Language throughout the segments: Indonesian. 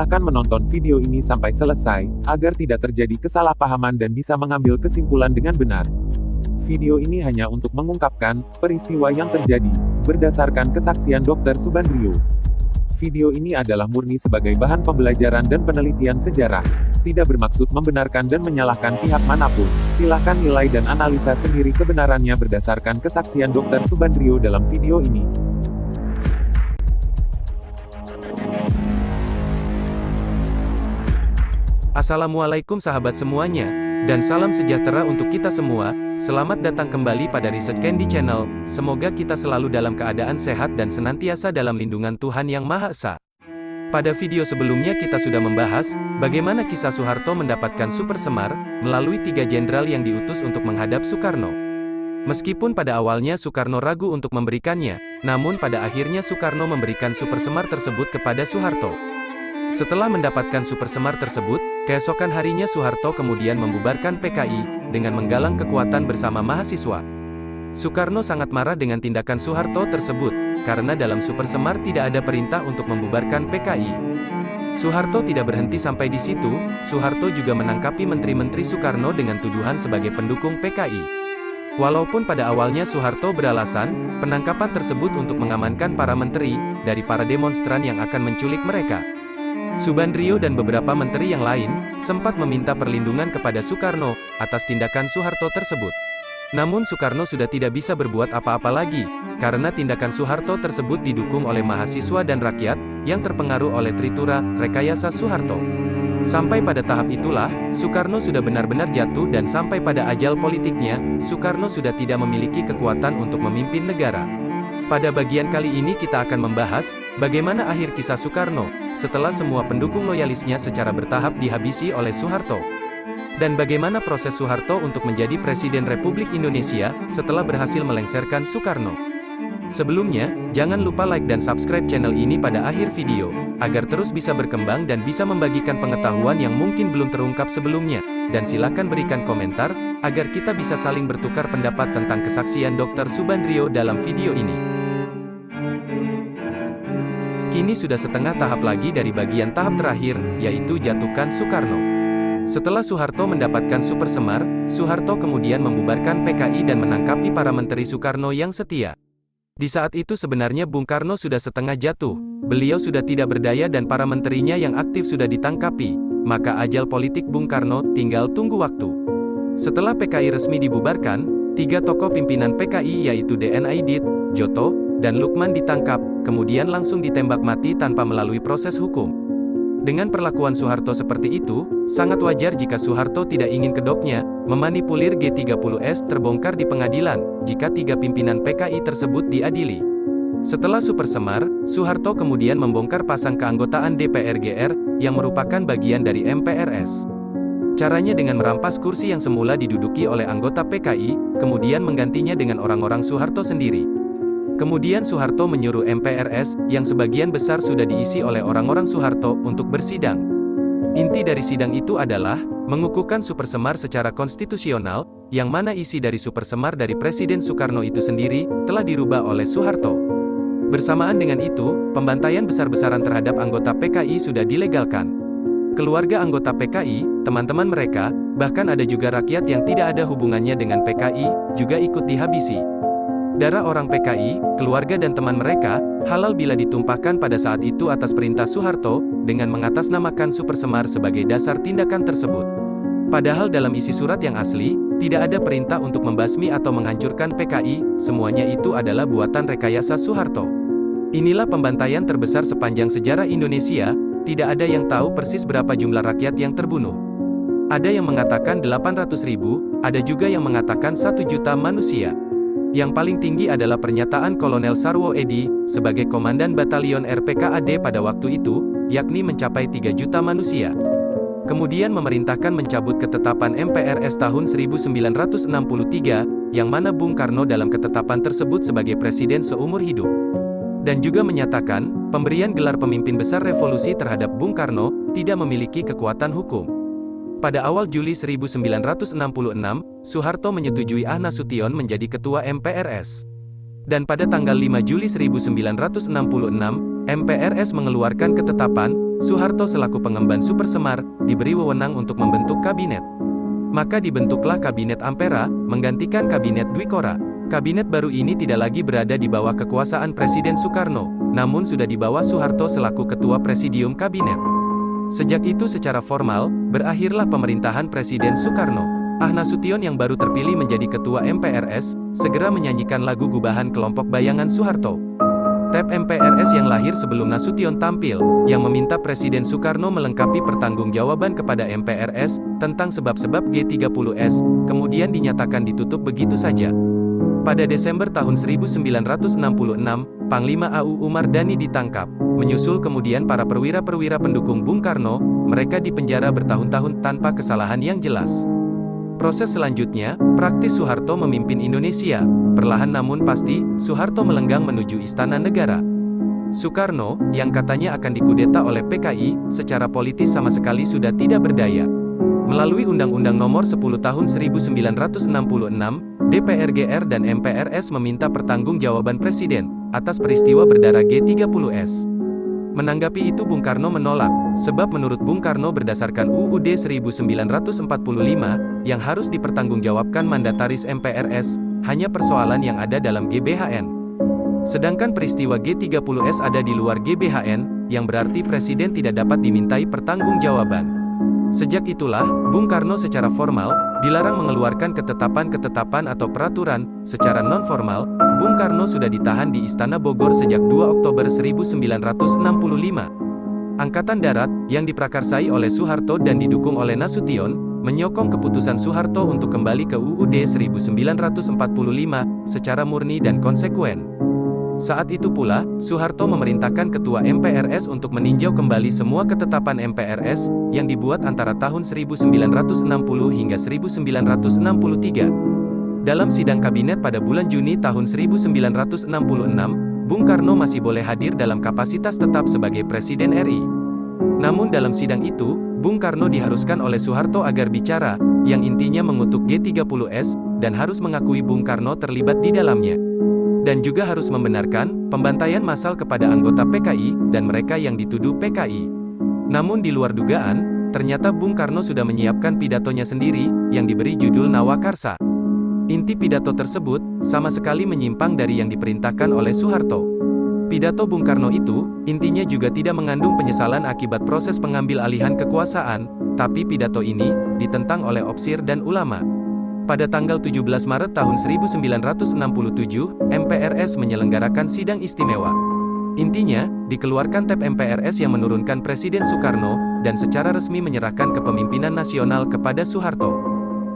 Silahkan menonton video ini sampai selesai, agar tidak terjadi kesalahpahaman dan bisa mengambil kesimpulan dengan benar. Video ini hanya untuk mengungkapkan peristiwa yang terjadi, berdasarkan kesaksian Dr. Subandrio. Video ini adalah murni sebagai bahan pembelajaran dan penelitian sejarah. Tidak bermaksud membenarkan dan menyalahkan pihak manapun. Silahkan nilai dan analisa sendiri kebenarannya berdasarkan kesaksian Dr. Subandrio dalam video ini. Assalamualaikum sahabat semuanya, dan salam sejahtera untuk kita semua. Selamat datang kembali pada Research Candy Channel. Semoga kita selalu dalam keadaan sehat dan senantiasa dalam lindungan Tuhan Yang Maha Esa. Pada video sebelumnya kita sudah membahas bagaimana kisah Soeharto mendapatkan Super Semar melalui 3 jenderal yang diutus untuk menghadap Soekarno. Meskipun pada awalnya Soekarno ragu untuk memberikannya, namun pada akhirnya Soekarno memberikan Super Semar tersebut kepada Soeharto. Setelah mendapatkan Super Semar tersebut, keesokan harinya Soeharto kemudian membubarkan PKI, dengan menggalang kekuatan bersama mahasiswa. Soekarno sangat marah dengan tindakan Soeharto tersebut, karena dalam Super Semar tidak ada perintah untuk membubarkan PKI. Soeharto tidak berhenti sampai di situ, Soeharto juga menangkapi menteri-menteri Soekarno dengan tuduhan sebagai pendukung PKI. Walaupun pada awalnya Soeharto beralasan, penangkapan tersebut untuk mengamankan para menteri, dari para demonstran yang akan menculik mereka. Subandrio dan beberapa menteri yang lain, sempat meminta perlindungan kepada Soekarno, atas tindakan Soeharto tersebut. Namun Soekarno sudah tidak bisa berbuat apa-apa lagi, karena tindakan Soeharto tersebut didukung oleh mahasiswa dan rakyat, yang terpengaruh oleh Tritura, rekayasa Soeharto. Sampai pada tahap itulah, Soekarno sudah benar-benar jatuh dan sampai pada ajal politiknya, Soekarno sudah tidak memiliki kekuatan untuk memimpin negara. Pada bagian kali ini kita akan membahas, bagaimana akhir kisah Soekarno, setelah semua pendukung loyalisnya secara bertahap dihabisi oleh Soeharto. Dan bagaimana proses Soeharto untuk menjadi Presiden Republik Indonesia, setelah berhasil melengsarkan Soekarno. Sebelumnya, jangan lupa like dan subscribe channel ini pada akhir video, agar terus bisa berkembang dan bisa membagikan pengetahuan yang mungkin belum terungkap sebelumnya. Dan silakan berikan komentar, agar kita bisa saling bertukar pendapat tentang kesaksian Dr. Subandrio dalam video ini. Kini sudah setengah tahap lagi dari bagian tahap terakhir, yaitu jatuhkan Soekarno. Setelah Soeharto mendapatkan Super Semar, Soeharto kemudian membubarkan PKI dan menangkapi para menteri Soekarno yang setia. Di saat itu sebenarnya Bung Karno sudah setengah jatuh, beliau sudah tidak berdaya dan para menterinya yang aktif sudah ditangkapi, maka ajal politik Bung Karno tinggal tunggu waktu. Setelah PKI resmi dibubarkan, 3 tokoh pimpinan PKI yaitu D.N. Aidit, Joto, dan Lukman ditangkap, kemudian langsung ditembak mati tanpa melalui proses hukum. Dengan perlakuan Soeharto seperti itu, sangat wajar jika Soeharto tidak ingin kedoknya memanipulir G30S terbongkar di pengadilan, jika 3 pimpinan PKI tersebut diadili. Setelah Super Semar, Soeharto kemudian membongkar pasang keanggotaan DPR GR, yang merupakan bagian dari MPRS. Caranya dengan merampas kursi yang semula diduduki oleh anggota PKI, kemudian menggantinya dengan orang-orang Soeharto sendiri. Kemudian Soeharto menyuruh MPRS, yang sebagian besar sudah diisi oleh orang-orang Soeharto, untuk bersidang. Inti dari sidang itu adalah, mengukuhkan Super Semar secara konstitusional, yang mana isi dari Super Semar dari Presiden Soekarno itu sendiri, telah dirubah oleh Soeharto. Bersamaan dengan itu, pembantaian besar-besaran terhadap anggota PKI sudah dilegalkan. Keluarga anggota PKI, teman-teman mereka, bahkan ada juga rakyat yang tidak ada hubungannya dengan PKI, juga ikut dihabisi. Darah orang PKI, keluarga dan teman mereka, halal bila ditumpahkan pada saat itu atas perintah Soeharto, dengan mengatasnamakan Super Semar sebagai dasar tindakan tersebut. Padahal dalam isi surat yang asli, tidak ada perintah untuk membasmi atau menghancurkan PKI, semuanya itu adalah buatan rekayasa Soeharto. Inilah pembantaian terbesar sepanjang sejarah Indonesia, tidak ada yang tahu persis berapa jumlah rakyat yang terbunuh. Ada yang mengatakan 800.000, ada juga yang mengatakan 1 juta manusia. Yang paling tinggi adalah pernyataan Kolonel Sarwo Edi, sebagai Komandan Batalion RPKAD pada waktu itu, yakni mencapai 3 juta manusia. Kemudian memerintahkan mencabut ketetapan MPRS tahun 1963, yang mana Bung Karno dalam ketetapan tersebut sebagai presiden seumur hidup. Dan juga menyatakan, pemberian gelar pemimpin besar revolusi terhadap Bung Karno, tidak memiliki kekuatan hukum. Pada awal Juli 1966, Soeharto menyetujui Ah Nasution menjadi ketua MPRS. Dan pada tanggal 5 Juli 1966, MPRS mengeluarkan ketetapan Soeharto selaku pengemban Super Semar, diberi wewenang untuk membentuk kabinet. Maka dibentuklah Kabinet Ampera, menggantikan Kabinet Dwikora. Kabinet baru ini tidak lagi berada di bawah kekuasaan Presiden Soekarno, namun sudah di bawah Soeharto selaku Ketua Presidium Kabinet. Sejak itu secara formal, berakhirlah pemerintahan Presiden Soekarno. Nasution yang baru terpilih menjadi Ketua MPRS, segera menyanyikan lagu gubahan kelompok bayangan Soeharto. Tap MPRS yang lahir sebelum Nasution tampil, yang meminta Presiden Soekarno melengkapi pertanggungjawaban kepada MPRS, tentang sebab-sebab G30S, kemudian dinyatakan ditutup begitu saja. Pada Desember tahun 1966, Panglima AU Umar Dhani ditangkap. Menyusul kemudian para perwira-perwira pendukung Bung Karno, mereka dipenjara bertahun-tahun tanpa kesalahan yang jelas. Proses selanjutnya, praktis Soeharto memimpin Indonesia. Perlahan namun pasti, Soeharto melenggang menuju Istana Negara. Soekarno, yang katanya akan dikudeta oleh PKI, secara politis sama sekali sudah tidak berdaya. Melalui Undang-Undang Nomor 10 Tahun 1966, DPR-GR dan MPRS meminta pertanggungjawaban Presiden, atas peristiwa berdarah G30S. Menanggapi itu Bung Karno menolak, sebab menurut Bung Karno berdasarkan UUD 1945, yang harus dipertanggungjawabkan mandataris MPRS, hanya persoalan yang ada dalam GBHN. Sedangkan peristiwa G30S ada di luar GBHN, yang berarti Presiden tidak dapat dimintai pertanggungjawaban. Sejak itulah, Bung Karno secara formal, dilarang mengeluarkan ketetapan-ketetapan atau peraturan. Secara non-formal, Bung Karno sudah ditahan di Istana Bogor sejak 2 Oktober 1965. Angkatan Darat, yang diprakarsai oleh Soeharto dan didukung oleh Nasution, menyokong keputusan Soeharto untuk kembali ke UUD 1945, secara murni dan konsekuen. Saat itu pula, Soeharto memerintahkan Ketua MPRS untuk meninjau kembali semua ketetapan MPRS, yang dibuat antara tahun 1960 hingga 1963. Dalam sidang kabinet pada bulan Juni tahun 1966, Bung Karno masih boleh hadir dalam kapasitas tetap sebagai Presiden RI. Namun dalam sidang itu, Bung Karno diharuskan oleh Soeharto agar bicara, yang intinya mengutuk G30S, dan harus mengakui Bung Karno terlibat di dalamnya. Dan juga harus membenarkan pembantaian massal kepada anggota PKI, dan mereka yang dituduh PKI. Namun di luar dugaan, ternyata Bung Karno sudah menyiapkan pidatonya sendiri, yang diberi judul Nawakarsa. Inti pidato tersebut, sama sekali menyimpang dari yang diperintahkan oleh Soeharto. Pidato Bung Karno itu, intinya juga tidak mengandung penyesalan akibat proses pengambil alihan kekuasaan, tapi pidato ini, ditentang oleh opsir dan ulama. Pada tanggal 17 Maret tahun 1967, MPRS menyelenggarakan sidang istimewa. Intinya, dikeluarkan TAP MPRS yang menurunkan Presiden Soekarno, dan secara resmi menyerahkan kepemimpinan nasional kepada Soeharto.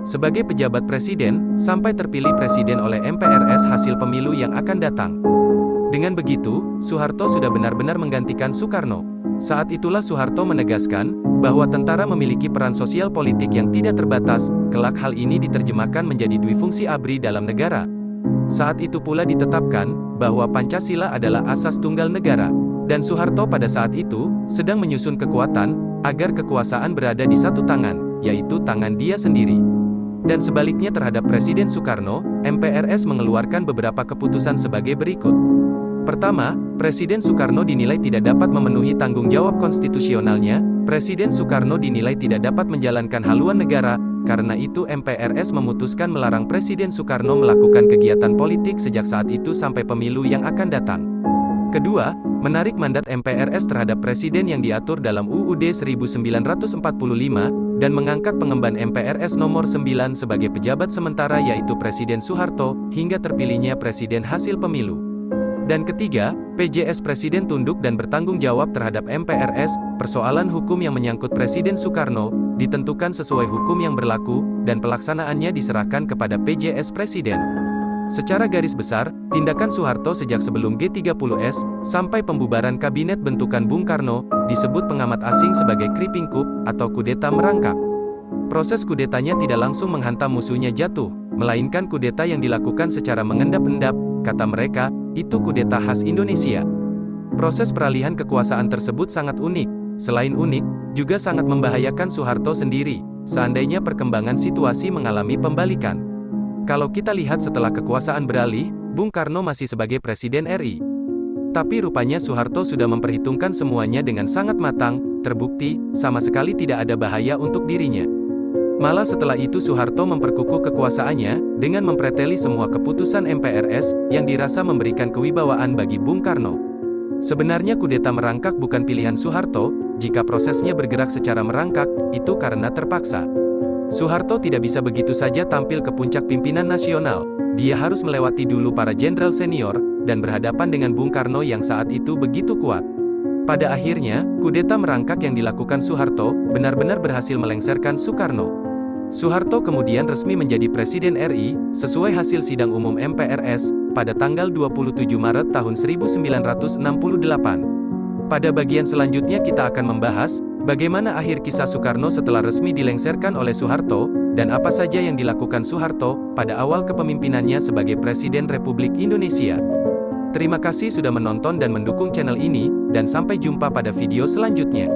Sebagai pejabat Presiden, sampai terpilih Presiden oleh MPRS hasil pemilu yang akan datang. Dengan begitu, Soeharto sudah benar-benar menggantikan Soekarno. Saat itulah Soeharto menegaskan, bahwa tentara memiliki peran sosial politik yang tidak terbatas, kelak hal ini diterjemahkan menjadi dwifungsi ABRI dalam negara. Saat itu pula ditetapkan, bahwa Pancasila adalah asas tunggal negara. Dan Soeharto pada saat itu, sedang menyusun kekuatan, agar kekuasaan berada di satu tangan, yaitu tangan dia sendiri. Dan sebaliknya terhadap Presiden Soekarno, MPRS mengeluarkan beberapa keputusan sebagai berikut. Pertama, Presiden Soekarno dinilai tidak dapat memenuhi tanggung jawab konstitusionalnya. Presiden Soekarno dinilai tidak dapat menjalankan haluan negara, karena itu MPRS memutuskan melarang Presiden Soekarno melakukan kegiatan politik sejak saat itu sampai pemilu yang akan datang. Kedua, menarik mandat MPRS terhadap Presiden yang diatur dalam UUD 1945, dan mengangkat pengemban MPRS nomor 9 sebagai pejabat sementara yaitu Presiden Soeharto, hingga terpilihnya Presiden hasil pemilu. Dan ketiga, PJS Presiden tunduk dan bertanggung jawab terhadap MPRS, persoalan hukum yang menyangkut Presiden Soekarno, ditentukan sesuai hukum yang berlaku, dan pelaksanaannya diserahkan kepada PJS Presiden. Secara garis besar, tindakan Soeharto sejak sebelum G30S, sampai pembubaran kabinet bentukan Bung Karno, disebut pengamat asing sebagai creeping coup, atau kudeta merangkak. Proses kudetanya tidak langsung menghantam musuhnya jatuh, melainkan kudeta yang dilakukan secara mengendap-endap, kata mereka, itu kudeta khas Indonesia. Proses peralihan kekuasaan tersebut sangat unik. Selain unik, juga sangat membahayakan Soeharto sendiri, seandainya perkembangan situasi mengalami pembalikan. Kalau kita lihat setelah kekuasaan beralih, Bung Karno masih sebagai Presiden RI. Tapi rupanya Soeharto sudah memperhitungkan semuanya dengan sangat matang, terbukti, sama sekali tidak ada bahaya untuk dirinya. Malah setelah itu Soeharto memperkukuh kekuasaannya, dengan mempreteli semua keputusan MPRS, yang dirasa memberikan kewibawaan bagi Bung Karno. Sebenarnya kudeta merangkak bukan pilihan Soeharto, jika prosesnya bergerak secara merangkak, itu karena terpaksa. Soeharto tidak bisa begitu saja tampil ke puncak pimpinan nasional. Dia harus melewati dulu para jenderal senior, dan berhadapan dengan Bung Karno yang saat itu begitu kuat. Pada akhirnya, kudeta merangkak yang dilakukan Soeharto, benar-benar berhasil melengsarkan Soekarno. Soeharto kemudian resmi menjadi Presiden RI, sesuai hasil sidang umum MPRS, pada tanggal 27 Maret tahun 1968. Pada bagian selanjutnya kita akan membahas, bagaimana akhir kisah Soekarno setelah resmi dilengsarkan oleh Soeharto, dan apa saja yang dilakukan Soeharto, pada awal kepemimpinannya sebagai Presiden Republik Indonesia. Terima kasih sudah menonton dan mendukung channel ini, dan sampai jumpa pada video selanjutnya.